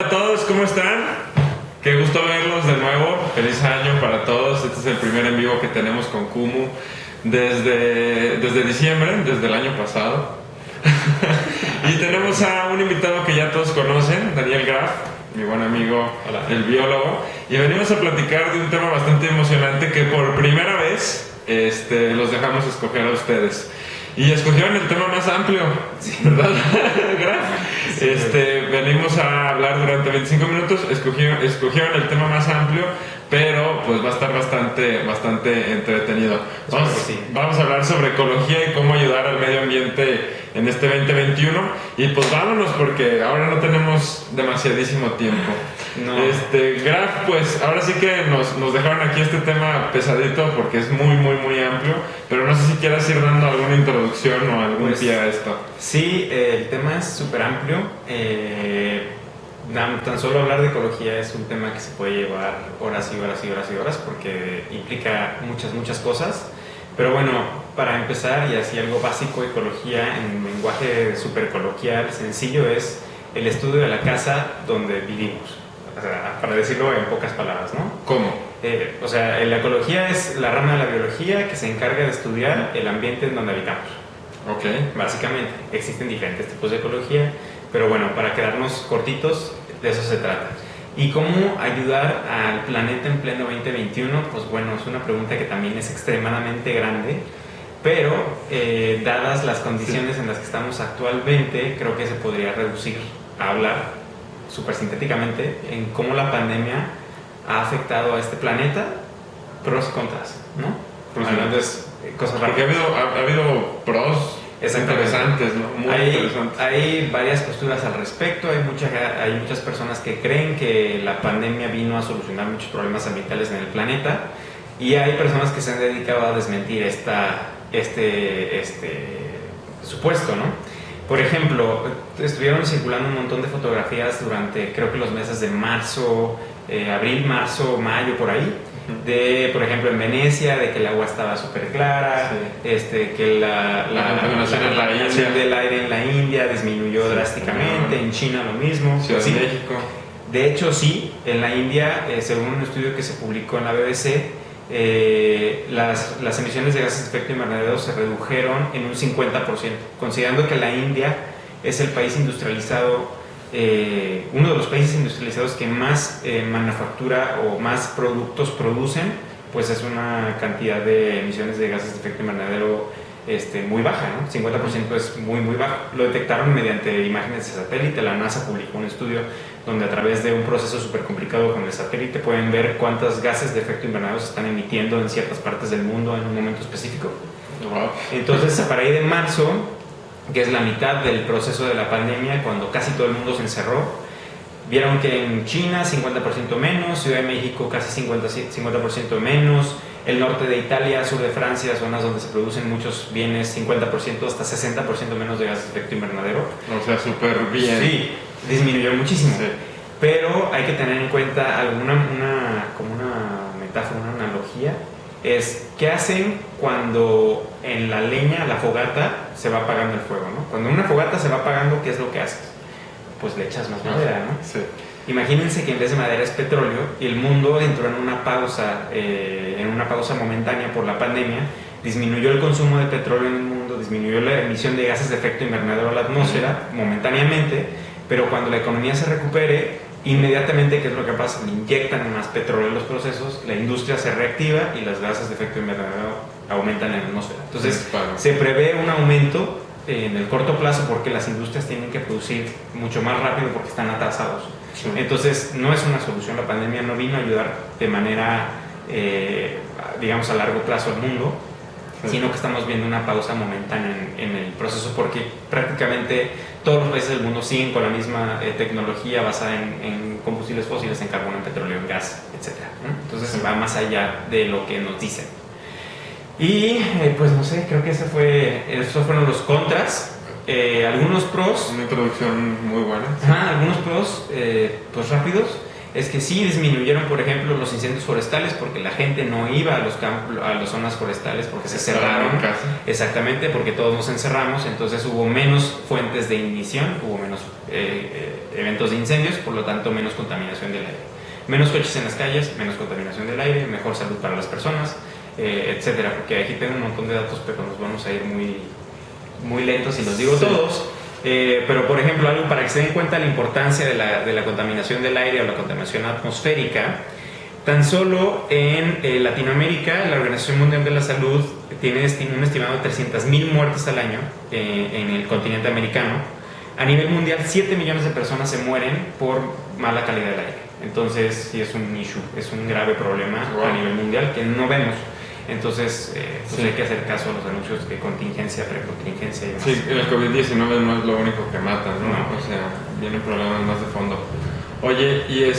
Hola a todos, ¿cómo están? Qué gusto verlos de nuevo. Feliz año para todos. Este es el primer en vivo que tenemos con Kumu desde diciembre, desde el año pasado. Y tenemos a un invitado que ya todos conocen, Daniel Graf, mi buen amigo, Hola. el biólogo. Y venimos a platicar de un tema bastante emocionante que por primera vez los dejamos escoger a ustedes. Y escogieron el tema más amplio, ¿verdad? Graf. Venimos a hablar durante 25 minutos, escogieron el tema más amplio, pero pues va a estar bastante entretenido. Vamos a hablar sobre ecología y cómo ayudar al medio ambiente en este 2021. Y pues vámonos, porque ahora no tenemos demasiadísimo tiempo. No. Graf, pues ahora sí que nos dejaron aquí este tema pesadito porque es muy amplio, pero no sé si quieras ir dando alguna introducción o algún pie a esto. Sí, el tema es súper amplio. Tan solo hablar de ecología es un tema que se puede llevar horas y horas y horas y horas porque implica muchas cosas. Pero bueno, para empezar, y así algo básico, ecología en lenguaje súper coloquial, sencillo, es el estudio de la casa donde vivimos. O sea, para decirlo en pocas palabras, ¿no? ¿Cómo? La ecología es la rama de la biología que se encarga de estudiar el ambiente en donde habitamos. Ok. Básicamente, existen diferentes tipos de ecología, pero bueno, para quedarnos cortitos, de eso se trata. ¿Y cómo ayudar al planeta en pleno 2021? Pues bueno, es una pregunta que también es extremadamente grande, pero dadas las condiciones en las que estamos actualmente, creo que se podría reducir a hablar súper sintéticamente en cómo la pandemia ha afectado a este planeta, pros y contras, ¿no? Entonces, cosas porque rápidas. ha habido pros interesantes, ¿no? Muy interesantes. Hay varias posturas al respecto. Hay muchas personas que creen que la pandemia vino a solucionar muchos problemas ambientales en el planeta, y hay personas que se han dedicado a desmentir este supuesto, ¿no? Por ejemplo, estuvieron circulando un montón de fotografías durante, creo que los meses de marzo, abril, marzo, mayo, por ahí, de, por ejemplo, en Venecia, de que el agua estaba súper clara, que la contaminación del aire en la India disminuyó drásticamente, en China lo mismo. Ciudad de México. De hecho, sí, en la India, según un estudio que se publicó en la BBC, las emisiones de gases de efecto invernadero se redujeron en un 50%, considerando que la India es el país industrializado, uno de los países industrializados que más manufactura o más productos producen, pues es una cantidad de emisiones de gases de efecto invernadero muy baja, ¿no? 50% es muy bajo. Lo detectaron mediante imágenes de satélite. La NASA publicó un estudio donde a través de un proceso súper complicado con el satélite pueden ver cuántos gases de efecto invernadero se están emitiendo en ciertas partes del mundo en un momento específico. Wow. Entonces, para ahí de marzo, que es la mitad del proceso de la pandemia, cuando casi todo el mundo se encerró, vieron que en China 50% menos, Ciudad de México casi 50% menos, el norte de Italia, sur de Francia, zonas donde se producen muchos bienes, 50% hasta 60% menos de gases de efecto invernadero. O sea, súper bien. Sí, disminuyó muchísimo. Sí. Pero hay que tener en cuenta como una metáfora, una analogía, es qué hacen cuando en la leña, la fogata, se va apagando el fuego, ¿no? Cuando una fogata se va apagando, ¿qué es lo que haces? Pues le echas más madera, ¿no? Sí. Imagínense que en vez de madera es petróleo y el mundo entró en una pausa momentánea por la pandemia, disminuyó el consumo de petróleo en el mundo, disminuyó la emisión de gases de efecto invernadero a la atmósfera momentáneamente, pero cuando la economía se recupere, inmediatamente, ¿qué es lo que pasa? Le inyectan más petróleo en los procesos, la industria se reactiva y los gases de efecto invernadero aumentan en la atmósfera. Entonces, se prevé un aumento en el corto plazo porque las industrias tienen que producir mucho más rápido porque están atrasados. Sí. Entonces, no es una solución. La pandemia no vino a ayudar de manera, digamos, a largo plazo al mundo, sino que estamos viendo una pausa momentánea en el proceso porque prácticamente todos los países del mundo siguen con la misma tecnología basada en combustibles fósiles, en carbono, en petróleo, en gas, etc., ¿no? Entonces va más allá de lo que nos dicen. Y pues no sé, creo que esos fueron los contras. Algunos pros. Una introducción muy buena. Algunos pros, pues rápidos. es que sí disminuyeron, por ejemplo, los incendios forestales porque la gente no iba a los campos, a las zonas forestales porque se cerraron. Exactamente, porque todos nos encerramos, entonces hubo menos fuentes de ignición, hubo menos eventos de incendios, por lo tanto menos contaminación del aire. Menos coches en las calles, menos contaminación del aire, mejor salud para las personas, etcétera. Porque aquí tengo un montón de datos, pero nos vamos a ir muy lentos y los digo todos. Pero por ejemplo, algo para que se den cuenta la importancia de la contaminación del aire o la contaminación atmosférica, tan solo en Latinoamérica la Organización Mundial de la Salud tiene un estimado de 300.000 muertes al año en el continente americano. A nivel mundial 7 millones de personas se mueren por mala calidad del aire. Entonces sí es un issue, es un grave problema a nivel mundial que no vemos. Entonces, pues hay que hacer caso a los anuncios de contingencia, precontingencia y demás. Sí, el COVID-19 no es lo único que mata, ¿no? O sea, vienen problemas más de fondo. Oye, y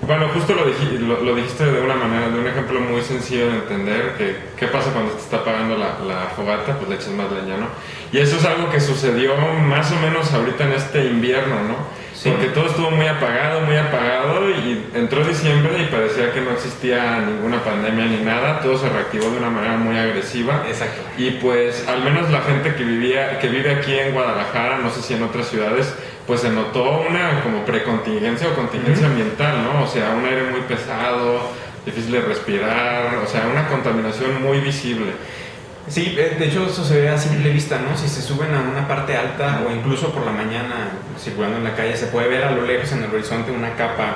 bueno, justo lo dijiste de una manera, de un ejemplo muy sencillo de entender, que qué pasa cuando te está apagando la fogata, pues le echas más leña, ¿no? Y eso es algo que sucedió más o menos ahorita en este invierno, ¿no? Sí. Porque todo estuvo muy apagado y entró diciembre y parecía que no existía ninguna pandemia ni nada, todo se reactivó de una manera muy agresiva. Exacto. Y pues al menos la gente que vive aquí en Guadalajara, no sé si en otras ciudades, pues se notó una como precontingencia o contingencia ambiental, ¿no? O sea, un aire muy pesado, difícil de respirar, o sea, una contaminación muy visible. Sí, de hecho eso se ve a simple vista, ¿no? Si se suben a una parte alta o incluso por la mañana circulando en la calle, se puede ver a lo lejos en el horizonte una capa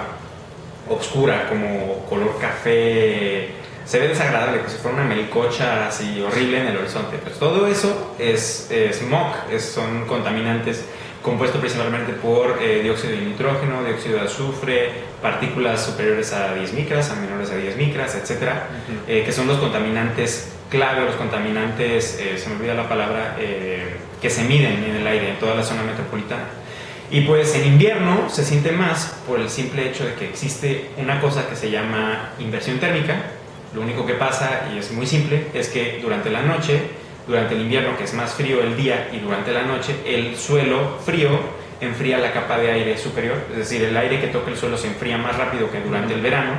oscura como color café. Se ve desagradable, como si fuera una melcocha así horrible en el horizonte. Pues todo eso es smog, son contaminantes compuestos principalmente por dióxido de nitrógeno, dióxido de azufre, partículas superiores a 10 micras, a menores a 10 micras, etcétera, que son los contaminantes clave, los contaminantes, se me olvida la palabra, que se miden en el aire en toda la zona metropolitana. Y pues en invierno se siente más por el simple hecho de que existe una cosa que se llama inversión térmica. Lo único que pasa, y es muy simple, es que durante la noche, durante el invierno, que es más frío el día, y durante la noche, el suelo frío enfría la capa de aire superior, es decir, el aire que toca el suelo se enfría más rápido que durante el verano,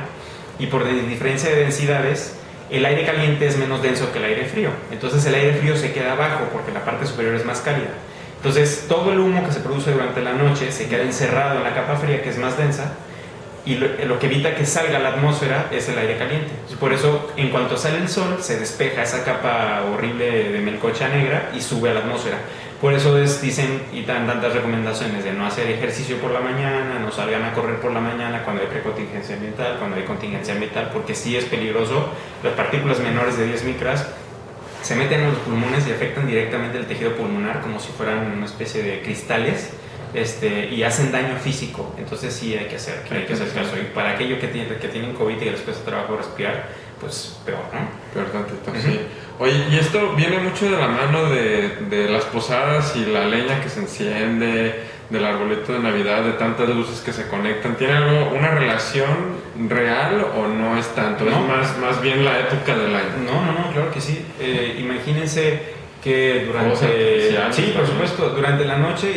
y por diferencia de densidades, el aire caliente es menos denso que el aire frío. Entonces el aire frío se queda abajo porque la parte superior es más cálida. Entonces todo el humo que se produce durante la noche se queda encerrado en la capa fría, que es más densa, y lo que evita que salga a la atmósfera es el aire caliente. Por eso, en cuanto sale el sol, se despeja esa capa horrible de melcocha negra y sube a la atmósfera. Por eso dicen y dan tantas recomendaciones de no hacer ejercicio por la mañana, no salgan a correr por la mañana cuando hay precontingencia ambiental, cuando hay contingencia ambiental, porque sí es peligroso. Las partículas menores de 10 micras se meten en los pulmones y afectan directamente el tejido pulmonar como si fueran una especie de cristales. Y hacen daño físico, entonces sí hay que hacer caso. Y para aquellos que tienen COVID y que les cuesta trabajo respirar, pues peor, ¿no? Peor tantito, sí. Oye, y esto viene mucho de la mano de las posadas y la leña que se enciende, del arbolito de Navidad, de tantas luces que se conectan. ¿Tiene una relación real o no es tanto? No. Es más bien la época del año. No, claro que sí. Imagínense que durante... Sí, por supuesto, durante la noche...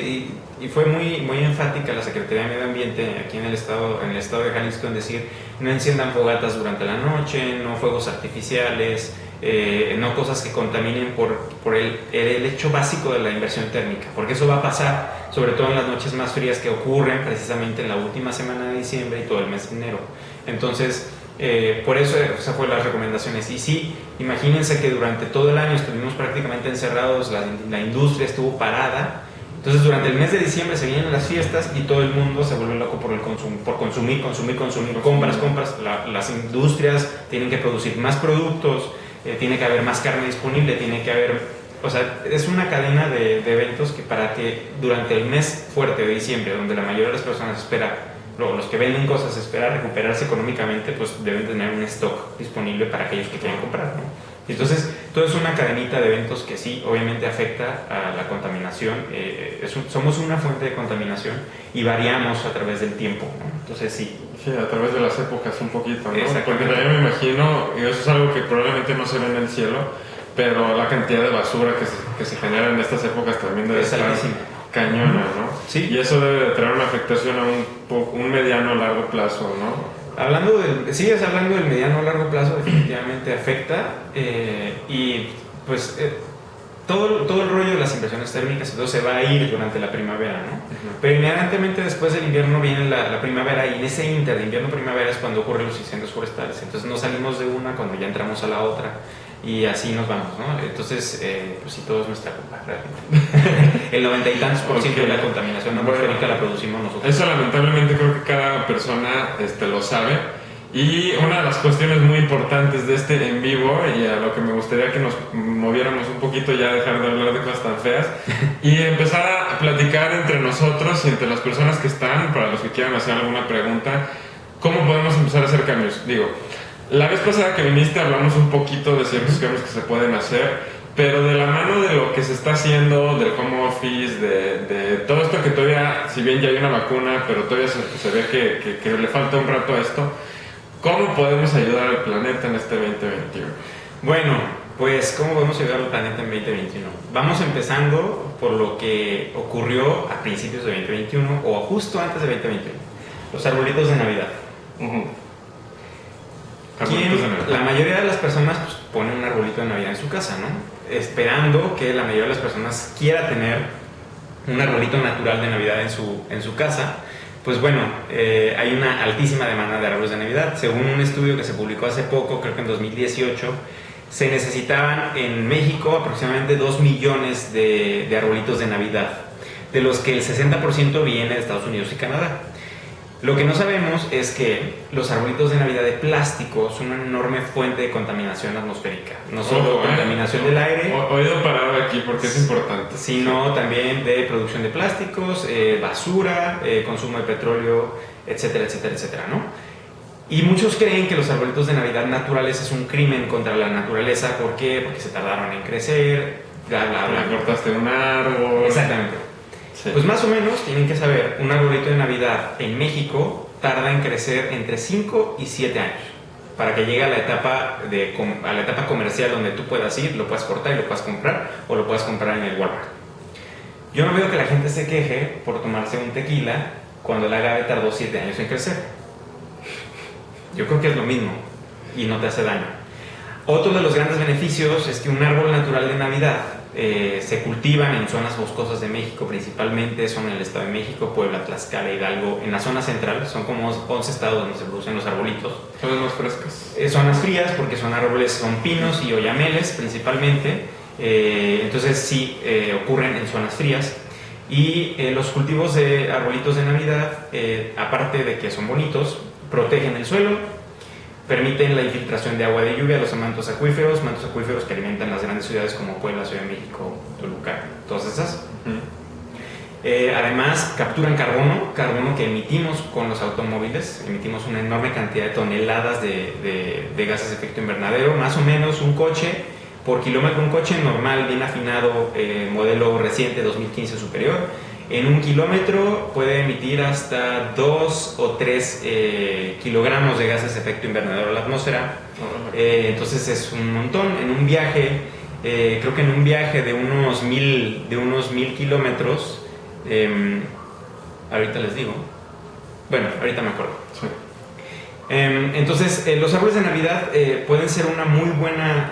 Y fue muy enfática la Secretaría de Medio Ambiente aquí en el estado de Jalisco en decir no enciendan fogatas durante la noche, no fuegos artificiales, no cosas que contaminen por el hecho básico de la inversión térmica, porque eso va a pasar sobre todo en las noches más frías que ocurren precisamente en la última semana de diciembre y todo el mes de enero. Entonces, por eso esa fue las recomendaciones. Y sí, imagínense que durante todo el año estuvimos prácticamente encerrados, la industria estuvo parada. Entonces durante el mes de diciembre se vienen las fiestas y todo el mundo se vuelve loco por el consumo, por consumir, compras. Las industrias tienen que producir más productos, tiene que haber más carne disponible, tiene que haber... O sea, es una cadena de eventos que para que durante el mes fuerte de diciembre, donde la mayoría de las personas espera, los que venden cosas espera recuperarse económicamente, pues deben tener un stock disponible para aquellos que quieran comprar, ¿no? Entonces, todo es una cadenita de eventos que sí, obviamente afecta a la contaminación. Somos una fuente de contaminación y variamos a través del tiempo, ¿no? Entonces, sí. Sí, a través de las épocas un poquito, ¿no? Porque también me imagino, y eso es algo que probablemente no se ve en el cielo, pero la cantidad de basura que se genera en estas épocas también debe estar cañona, ¿no? Sí. Y eso debe de traer una afectación a un mediano o largo plazo, ¿no? Hablando del mediano o largo plazo, definitivamente afecta y pues todo el rollo de las inversiones térmicas entonces se va a ir durante la primavera, ¿no? Pero inmediatamente después del invierno viene la primavera, y en ese inter de invierno-primavera es cuando ocurren los incendios forestales. Entonces nos salimos de una cuando ya entramos a la otra, y así nos vamos, ¿no? Entonces, pues sí, todo es nuestra culpa, realmente. El 90 y tantos por ciento de la contaminación atmosférica la producimos nosotros. Eso lamentablemente creo que cada persona lo sabe. Y una de las cuestiones muy importantes de este en vivo, y a lo que me gustaría que nos moviéramos un poquito, ya dejar de hablar de cosas tan feas, y empezar a platicar entre nosotros y entre las personas que están, para los que quieran hacer alguna pregunta, cómo podemos empezar a hacer cambios. Digo, la vez pasada que viniste hablamos un poquito de ciertos cambios que se pueden hacer, pero de la mano de lo que se está haciendo, del home office, de todo esto que todavía, si bien ya hay una vacuna, pero todavía se ve que le falta un rato a esto, ¿cómo podemos ayudar al planeta en este 2021? Bueno, pues ¿cómo podemos ayudar al planeta en 2021? Vamos empezando por lo que ocurrió a principios de 2021 o justo antes de 2021, los arbolitos de Navidad. La mayoría de las personas pues, ponen un arbolito de Navidad en su casa, ¿no? Esperando que la mayoría de las personas quiera tener un arbolito natural de Navidad en su casa. Pues bueno, hay una altísima demanda de árboles de Navidad. Según un estudio que se publicó hace poco, creo que en 2018, se necesitaban en México aproximadamente 2 millones de arbolitos de Navidad, de los que el 60% viene de Estados Unidos y Canadá. Lo que no sabemos es que los arbolitos de Navidad de plástico son una enorme fuente de contaminación atmosférica. No solo contaminación del aire. Oído parado aquí porque es importante. Sino también de producción de plásticos, basura, consumo de petróleo, etcétera, etcétera, etcétera, ¿no? Y muchos creen que los arbolitos de Navidad naturales es un crimen contra la naturaleza. ¿Por qué? Porque se tardaron en crecer, bla, bla, bla. Cortaste un árbol. Exactamente. Sí. Pues más o menos tienen que saber, un arbolito de Navidad en México tarda en crecer entre 5 y 7 años para que llegue a la etapa comercial donde tú puedas ir, lo puedas cortar y lo puedas comprar, o lo puedas comprar en el Walmart. Yo no veo que la gente se queje por tomarse un tequila cuando el agave tardó 7 años en crecer. Yo creo que es lo mismo y no te hace daño. Otro de los grandes beneficios es que un árbol natural de Navidad se cultivan en zonas boscosas de México, principalmente son en el Estado de México, Puebla, Tlaxcala, Hidalgo, en la zona central. Son como 11 estados donde se producen los arbolitos. Zonas más frescas. Zonas frías porque son árboles, son pinos y oyameles principalmente. Entonces sí ocurren en zonas frías. Y los cultivos de arbolitos de Navidad, aparte de que son bonitos, protegen el suelo, permiten la infiltración de agua de lluvia a los mantos acuíferos que alimentan las grandes ciudades como Puebla, Ciudad de México, Toluca, todas esas. Además, capturan carbono que emitimos con los automóviles. Emitimos una enorme cantidad de toneladas de gases de efecto invernadero. Más o menos un coche por kilómetro, un coche normal, bien afinado, modelo reciente 2015 superior, en 1 kilómetro puede emitir hasta 2 o 3 kilogramos de gases de efecto invernadero a la atmósfera. Entonces es un montón. En un viaje, creo que en un viaje de unos 1000 kilómetros, ahorita les digo, bueno, ahorita me acuerdo. Sí. Entonces, los árboles de Navidad pueden ser una muy buena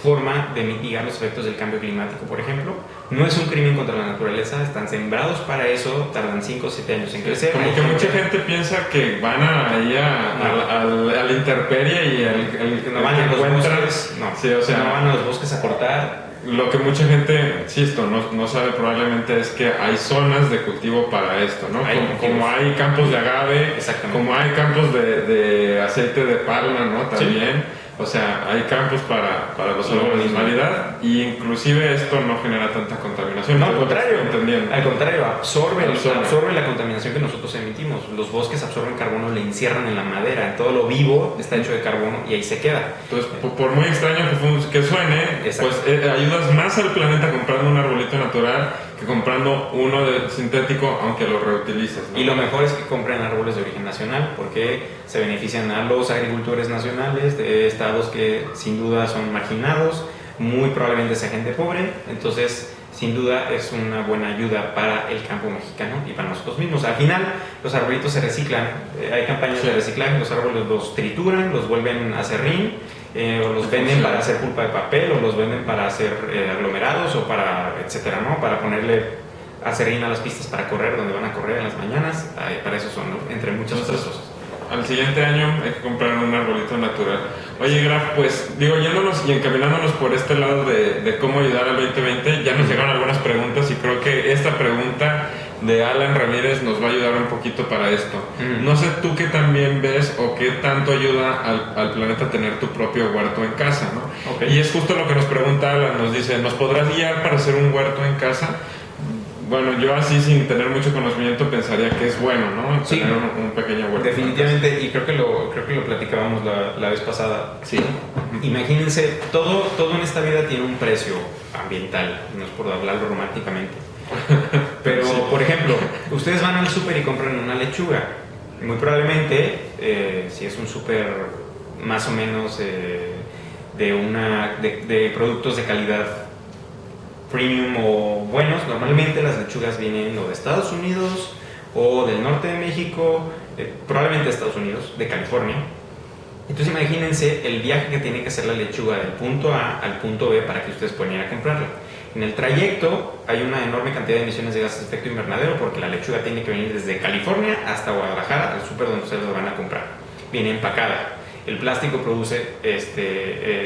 forma de mitigar los efectos del cambio climático, por ejemplo. No es un crimen contra la naturaleza, están sembrados para eso, tardan 5 o 7 años en crecer. Como que mucha gente piensa que van ahí a la intemperie y no van a los bosques, sí, o sea, no van a los bosques a cortar. Lo que mucha gente, insisto, no sabe probablemente es que hay zonas de cultivo para esto, ¿no? Como hay campos de agave, como hay campos de aceite de palma, ¿no? También. ¿Sí? O sea, hay campos para los árboles de Navidad, y inclusive esto no genera tanta contaminación. No, al contrario, absorbe la contaminación que nosotros emitimos. Los bosques absorben carbono, le encierran en la madera, todo lo vivo está hecho de carbono y ahí se queda. Entonces, por muy extraño que suene, pues ayudas más al planeta comprando un arbolito natural que comprando uno sintético, aunque lo reutilices, ¿no? Y lo mejor es que compren árboles de origen nacional, porque se benefician a los agricultores nacionales de estados que sin duda son marginados, muy probablemente sea gente pobre. Entonces sin duda es una buena ayuda para el campo mexicano y para nosotros mismos. Al final, los arbolitos se reciclan, hay campañas de reciclaje, los árboles los trituran, los vuelven a aserrín, o los venden para hacer pulpa de papel, o los venden para hacer aglomerados, o para, etcétera, ¿no? Para ponerle aserrín a las pistas para correr, donde van a correr en las mañanas, para eso son, ¿no? Entre muchas otras cosas. Al siguiente año hay que comprar un arbolito natural. Oye, Graf, pues digo, yéndonos y encaminándonos por este lado de cómo ayudar al 2020, ya nos llegaron algunas preguntas y creo que esta pregunta de Alan Ramírez nos va a ayudar un poquito para esto. No sé tú qué también ves o qué tanto ayuda al planeta tener tu propio huerto en casa, ¿no? Okay. Y es justo lo que nos pregunta Alan, nos dice, ¿nos podrás guiar para hacer un huerto en casa? Bueno, yo así sin tener mucho conocimiento pensaría que es bueno, ¿no? Sí, tener un pequeño huerto. Definitivamente, y creo que lo platicábamos la vez pasada. Sí. Imagínense, todo en esta vida tiene un precio ambiental, no es por hablarlo románticamente. Pero, sí. Por ejemplo, ustedes van al súper y compran una lechuga. Muy probablemente, si es un súper más o menos de productos de calidad premium o buenos, normalmente las lechugas vienen o de Estados Unidos o del norte de México, probablemente de Estados Unidos, de California. Entonces imagínense el viaje que tiene que hacer la lechuga del punto A al punto B para que ustedes puedan ir a comprarla. En el trayecto hay una enorme cantidad de emisiones de gases de efecto invernadero porque la lechuga tiene que venir desde California hasta Guadalajara, al súper donde ustedes la van a comprar. Viene empacada. El plástico produce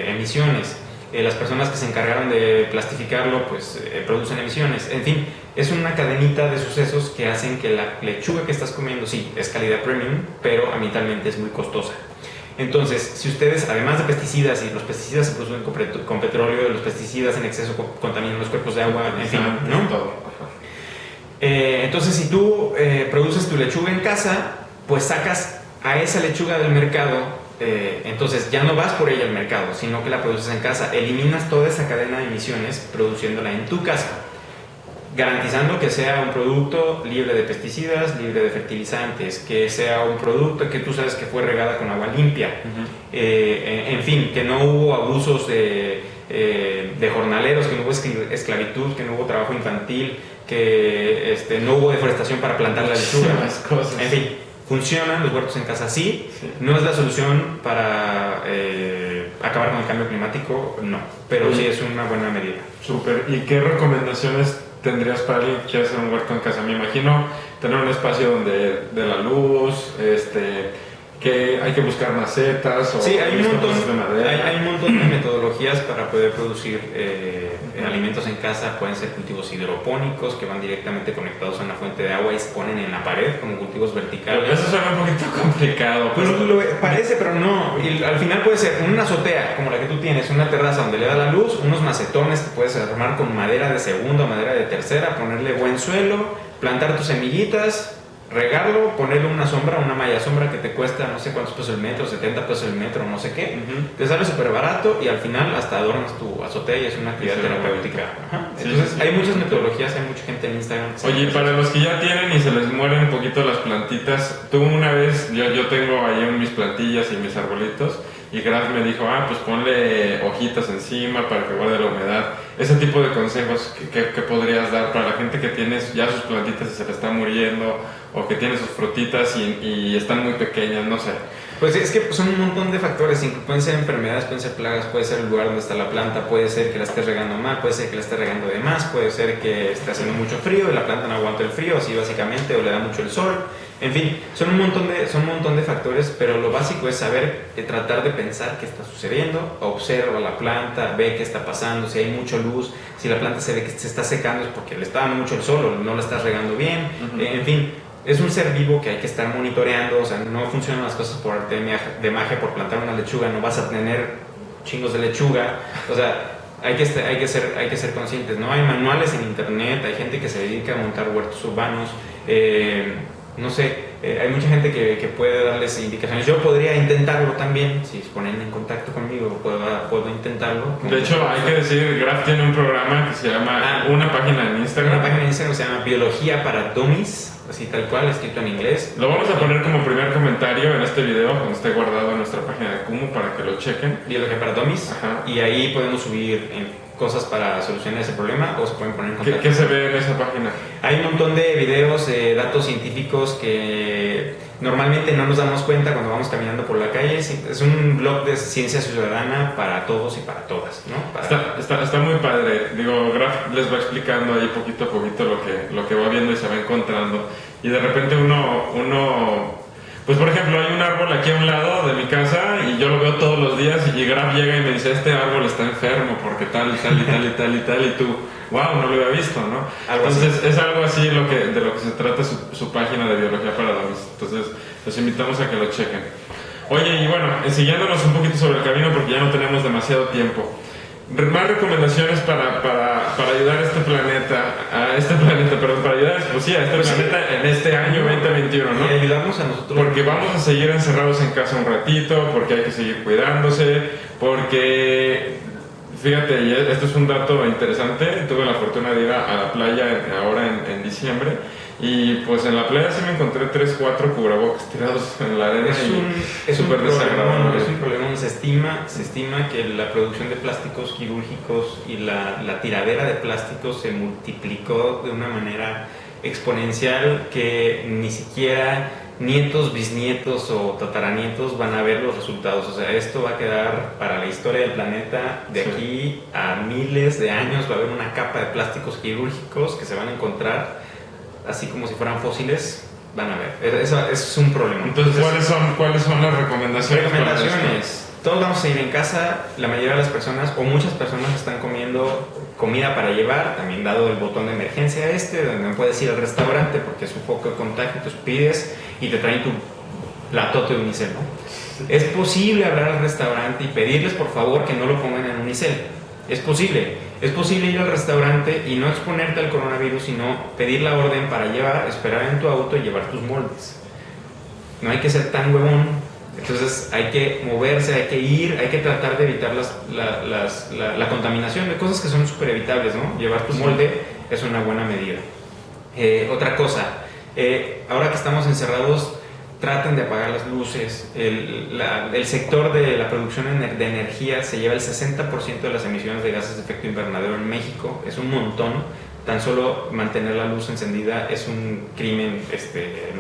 emisiones. Las personas que se encargaron de plastificarlo pues producen emisiones. En fin, es una cadenita de sucesos que hacen que la lechuga que estás comiendo, sí, es calidad premium, pero ambientalmente es muy costosa. Entonces, si ustedes, además de pesticidas, y los pesticidas se producen con petróleo, los pesticidas en exceso contaminan los cuerpos de agua, en fin, ¿no? Entonces, si tú produces tu lechuga en casa, pues sacas a esa lechuga del mercado. Entonces ya no vas por ella al mercado, sino que la produces en casa. Eliminas toda esa cadena de emisiones produciéndola en tu casa, garantizando que sea un producto libre de pesticidas, libre de fertilizantes, que sea un producto que tú sabes que fue regada con agua limpia. En fin, que no hubo abusos de jornaleros, que no hubo esclavitud, que no hubo trabajo infantil, que no hubo deforestación para plantar la lechuga. En fin, funcionan los huertos en casa, sí. No es la solución para acabar con el cambio climático, no, pero sí es una buena medida. Súper. ¿Y qué recomendaciones tendrías para alguien que quiera hacer un huerto en casa? Me imagino tener un espacio donde de la luz, que hay que buscar macetas o sí, hay un montón de metodologías para poder producir alimentos en casa. Pueden ser cultivos hidropónicos que van directamente conectados a una fuente de agua y se ponen en la pared como cultivos verticales. Pero eso suena un poquito complicado. Pues lo parece, pero no. Y al final puede ser una azotea como la que tú tienes, una terraza donde le da la luz, unos macetones que puedes armar con madera de segunda o madera de tercera, ponerle buen suelo, plantar tus semillitas, regarlo, ponerle una sombra, una malla sombra que te cuesta no sé cuántos pesos el metro, 70 pesos el metro, no sé qué. Te sale súper barato y al final hasta adornas tu azotea y es una actividad terapéutica. Entonces hay muchas metodologías, hay mucha gente en Instagram. Oye, para los que ya tienen y se les mueren un poquito las plantitas, tú una vez, yo tengo ahí mis plantillas y mis arbolitos, y Graf me dijo, pues ponle hojitas encima para que guarde la humedad. Ese tipo de consejos que podrías dar para la gente que tiene ya sus plantitas y se le está muriendo, o que tiene sus frutitas y están muy pequeñas, no sé. Pues es que son un montón de factores, pueden ser enfermedades, pueden ser plagas, puede ser el lugar donde está la planta, puede ser que la estés regando mal, puede ser que la estés regando de más, puede ser que esté haciendo mucho frío y la planta no aguanta el frío, así básicamente, o le da mucho el sol. En fin, son un montón de factores, pero lo básico es saber, tratar de pensar qué está sucediendo, observa la planta, ve qué está pasando, si hay mucha luz, si la planta se ve que se está secando es porque le está dando mucho el sol o no la estás regando bien, en fin. Es un ser vivo que hay que estar monitoreando, o sea, no funcionan las cosas por arte de magia, por plantar una lechuga, no vas a tener chingos de lechuga, o sea, hay que ser conscientes, ¿no? Hay manuales en internet, hay gente que se dedica a montar huertos urbanos, no sé, hay mucha gente que puede darles indicaciones. Yo podría intentarlo también, si se ponen en contacto conmigo, puedo intentarlo. De hecho, hay que decir, Graf tiene un programa que se llama, una página en Instagram. Una página en Instagram se llama Biología para Dummies, así tal cual, escrito en inglés. Lo vamos a poner como primer comentario en este video, cuando esté guardado en nuestra página de Kumu, para que lo chequen. Biología para Dummies. Ajá. Y ahí podemos subir cosas para solucionar ese problema, o se pueden poner en contacto. ¿Qué se ve en esa página? Hay un montón de videos, datos científicos que normalmente no nos damos cuenta cuando vamos caminando por la calle. Es un blog de ciencia ciudadana para todos y para todas, ¿no? Está muy padre. Digo, Graf les va explicando ahí poquito a poquito lo que va viendo y se va encontrando. Y de repente uno pues por ejemplo, hay un árbol aquí a un lado de mi casa y yo lo veo todos los días y Graf llega y me dice, este árbol está enfermo porque tal y tal y tal y tal y tal, y tú, wow, no lo había visto, ¿no? Entonces es algo así de lo que se trata su página de Biología para Dummies. Entonces los invitamos a que lo chequen. Oye, y bueno, siguiéndonos un poquito sobre el camino porque ya no tenemos demasiado tiempo. Más recomendaciones para ayudar a este planeta, para ayudar pues sí, a este planeta en este año 2021, ¿no? Y ayudarnos a nosotros. Porque vamos a seguir encerrados en casa un ratito, porque hay que seguir cuidándose, porque, fíjate, y esto es un dato interesante, tuve la fortuna de ir a la playa ahora en diciembre, y pues en la playa sí me encontré 3-4 cubrebocas tirados en la arena. Es súper desagradable. Es un problema. Se estima que la producción de plásticos quirúrgicos y la tiradera de plásticos se multiplicó de una manera exponencial que ni siquiera nietos, bisnietos o tataranietos van a ver los resultados. O sea, esto va a quedar para la historia del planeta de aquí a miles de años. Va a haber una capa de plásticos quirúrgicos que se van a encontrar así como si fueran fósiles, van a ver. Eso es un problema. Entonces, ¿cuáles son las recomendaciones? Todos vamos a ir en casa, la mayoría de las personas, o muchas personas están comiendo comida para llevar, también dado el botón de emergencia donde no puedes ir al restaurante porque es un foco de contagio, entonces pides y te traen tu platote de unicel, ¿no? Es posible hablar al restaurante y pedirles por favor que no lo pongan en unicel. Es posible ir al restaurante y no exponerte al coronavirus, sino pedir la orden para llevar, esperar en tu auto y llevar tus moldes. No hay que ser tan huevón, entonces hay que moverse, hay que ir, hay que tratar de evitar la contaminación de cosas que son súper evitables, ¿no? Llevar tu molde es una buena medida. Otra cosa, ahora que estamos encerrados, traten de apagar las luces. El sector de la producción de energía se lleva el 60% de las emisiones de gases de efecto invernadero en México. Es un montón. Tan solo mantener la luz encendida es un crimen,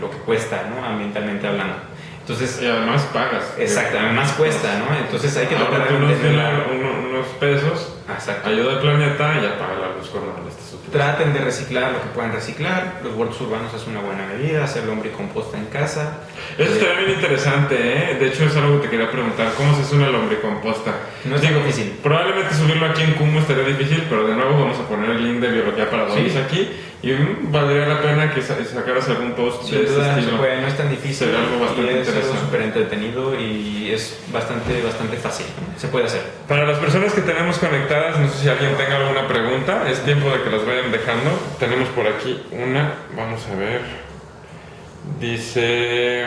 lo que cuesta, ¿no? Ambientalmente hablando. Entonces, y además pagas. Exacto, además cuesta, ¿no? Entonces hay que tratar de mantener unos pesos, exacto, ayuda al planeta y apaga la luz cuando lo estés utilizando. Traten de reciclar lo que puedan reciclar. Los huertos urbanos es una buena medida, hacer lombricomposta en casa. Eso estaría bien interesante, ¿eh? De hecho es algo que te quería preguntar, ¿cómo se hace una lombricomposta? No es difícil. Probablemente subirlo aquí en Kumu estaría difícil, pero de nuevo vamos a poner el link de Biología para Dummies aquí. Y valdría la pena que sacaras algún post de ese estilo. No es tan difícil. Sería algo bastante interesante. Es algo súper entretenido y es bastante fácil. Se puede hacer. Para las personas que tenemos conectadas, no sé si alguien tenga alguna pregunta. Es tiempo de que las vayan dejando. Tenemos por aquí una. Vamos a ver. Dice...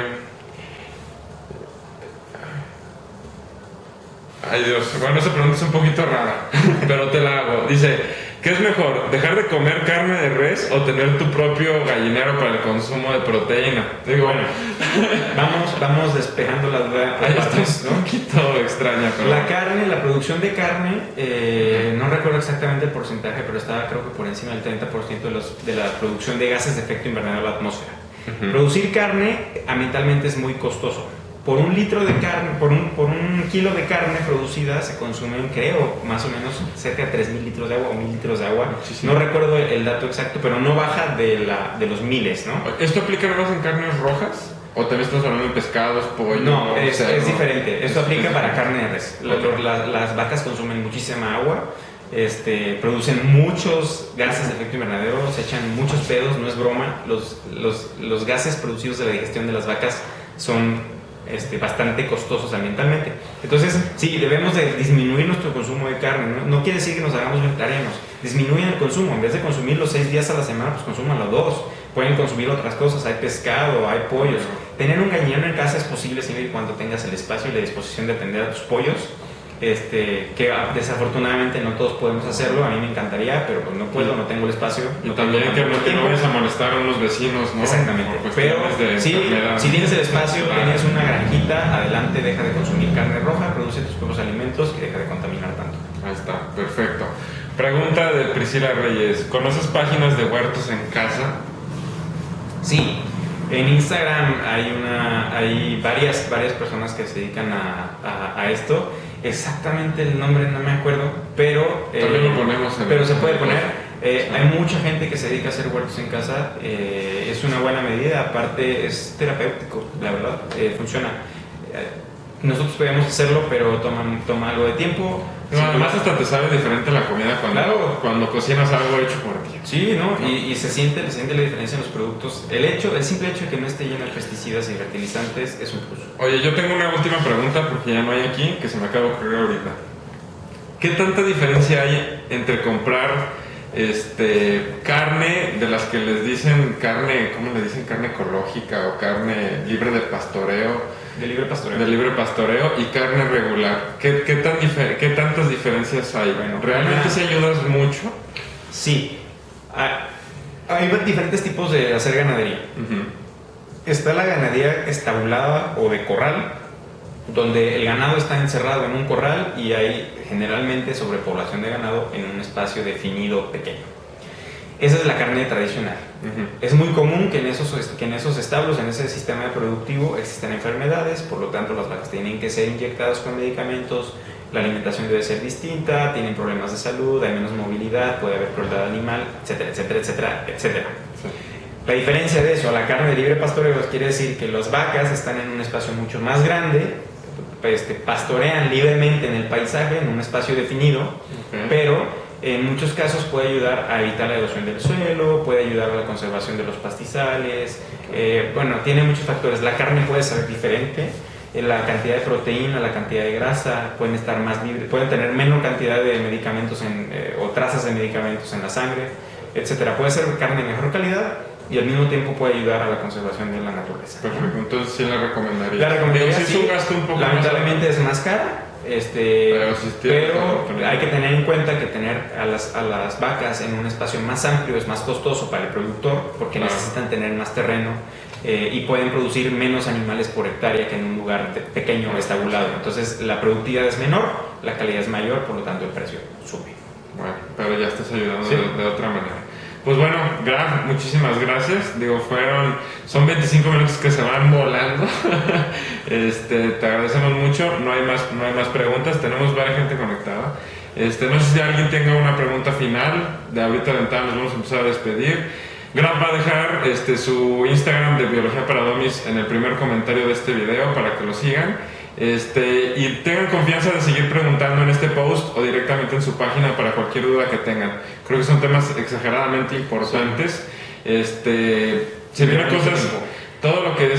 Ay Dios. Bueno, esa pregunta es un poquito rara, pero te la hago. Dice... ¿Qué es mejor, dejar de comer carne de res o tener tu propio gallinero para el consumo de proteína? Digo, bueno, vamos despejando la duda. Ahí está un poquito extraña. Pero... La producción de carne, no recuerdo exactamente el porcentaje, pero estaba creo que por encima del 30% de la producción de gases de efecto invernadero a la atmósfera. Producir carne ambientalmente es muy costoso. Por un litro de carne, por un kilo de carne producida se consumen, creo, más o menos cerca de 3.000 litros de agua o 1.000 litros de agua. Muchísimo. No recuerdo el dato exacto, pero no baja de los miles, ¿no? ¿Esto aplica nada más en carnes rojas? ¿O también estás hablando de pescados, pollo? No, es diferente. Esto aplica para carne de res. Las vacas consumen muchísima agua, producen muchos gases de efecto invernadero, se echan muchos pedos, no es broma. Los gases producidos de la digestión de las vacas son bastante costosos ambientalmente. Entonces, sí, debemos de disminuir nuestro consumo de carne. No quiere decir que nos hagamos vegetarianos. Disminuyan el consumo. En vez de consumir los 6 días a la semana, pues consúmanlo 2. pueden consumir otras cosas, hay pescado, hay pollos. Tener un gallinero en casa es posible siempre y cuando tengas el espacio y la disposición de atender a tus pollos. Que desafortunadamente no todos podemos hacerlo, a mí me encantaría, pero pues no puedo, no tengo el espacio. Y también que no vayas a molestar a unos vecinos, ¿no? Exactamente. Pero si tienes el espacio, tienes una granjita, adelante, deja de consumir carne roja, produce tus propios alimentos y deja de contaminar tanto. Ahí está, perfecto. Pregunta de Priscila Reyes, ¿conoces páginas de huertos en casa? Sí, en Instagram hay varias personas que se dedican a esto. Exactamente el nombre no me acuerdo, pero también lo ponemos pero se puede poner. Hay mucha gente que se dedica a hacer huertos en casa. Es una buena medida, aparte es terapéutico, la verdad, funciona. Nosotros podemos hacerlo, pero toma algo de tiempo. No, además hasta te sabe diferente la comida cuando cocinas algo hecho por ti. Sí, ¿no? Y se siente la diferencia en los productos. El simple hecho de que no esté lleno de pesticidas y fertilizantes es un plus. Oye, yo tengo una última pregunta porque ya no hay aquí, que se me acaba de ocurrir ahorita. ¿Qué tanta diferencia hay entre comprar carne de las que les dicen carne, ¿cómo le dicen? Carne ecológica o carne libre de pastoreo? De libre pastoreo. De libre pastoreo y carne regular. ¿Qué tantas diferencias hay? Bueno, ¿realmente se ayudas mucho? Sí. Hay diferentes tipos de hacer ganadería. Está la ganadería estabulada o de corral, donde el ganado está encerrado en un corral y hay generalmente sobrepoblación de ganado en un espacio definido pequeño. Esa es la carne tradicional. Es muy común que en esos establos, en ese sistema productivo, existan enfermedades, por lo tanto las vacas tienen que ser inyectadas con medicamentos, la alimentación debe ser distinta, tienen problemas de salud, hay menos movilidad, puede haber crueldad animal, etcétera, etcétera, etcétera, etcétera. Sí. La diferencia de eso a la carne de libre pastoreo quiere decir que las vacas están en un espacio mucho más grande, pastorean libremente en el paisaje, en un espacio definido, pero en muchos casos puede ayudar a evitar la erosión del suelo, puede ayudar a la conservación de los pastizales, tiene muchos factores. La carne puede ser diferente, la cantidad de proteína, la cantidad de grasa, pueden estar más libres, pueden tener menor cantidad de medicamentos o trazas de medicamentos en la sangre, etcétera. Puede ser carne de mejor calidad y al mismo tiempo puede ayudar a la conservación de la naturaleza. Perfecto, entonces sí la recomendaría. La recomendaría, sí, es un gasto un poco lamentablemente es más cara. Pero hay que tener en cuenta que tener a las vacas en un espacio más amplio es más costoso para el productor porque necesitan tener más terreno y pueden producir menos animales por hectárea que en un lugar pequeño o estabulado. Entonces la productividad es menor, la calidad es mayor, por lo tanto el precio sube. Bueno, pero ya estás ayudando de otra manera. Pues bueno, Graf, muchísimas gracias. Son 25 minutos que se van volando. Te agradecemos mucho. No hay más preguntas. Tenemos varias gente conectada. No sé si alguien tenga una pregunta final. De ahorita de entrada nos vamos a empezar a despedir. Graf va a dejar su Instagram de Biología para Dummies en el primer comentario de este video para que lo sigan. Y tengan confianza de seguir preguntando en este post o directamente en su página para cualquier duda que tengan. Creo que son temas exageradamente importantes. Se vienen cosas, todo lo que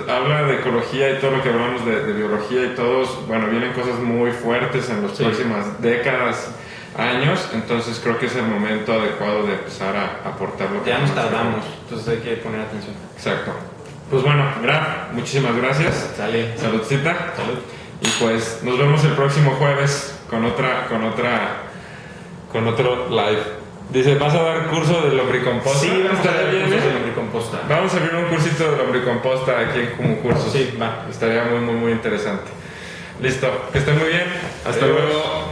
habla de ecología y todo lo que hablamos de biología y todos, vienen cosas muy fuertes en las próximas décadas, años, entonces creo que es el momento adecuado de empezar a aportar lo que ya nos tardamos, entonces hay que poner atención. Exacto. Pues bueno, Graf, muchísimas gracias. Sale. Saludcita. Salud. Y pues nos vemos el próximo jueves con otro live. Dice, ¿vas a dar curso de lombricomposta? Sí, vamos a dar bien, curso de lombricomposta. Vamos a abrir un cursito de lombricomposta aquí en Como Cursos. Sí, va. Estaría muy, muy, muy interesante. Listo, que estén muy bien. Hasta luego.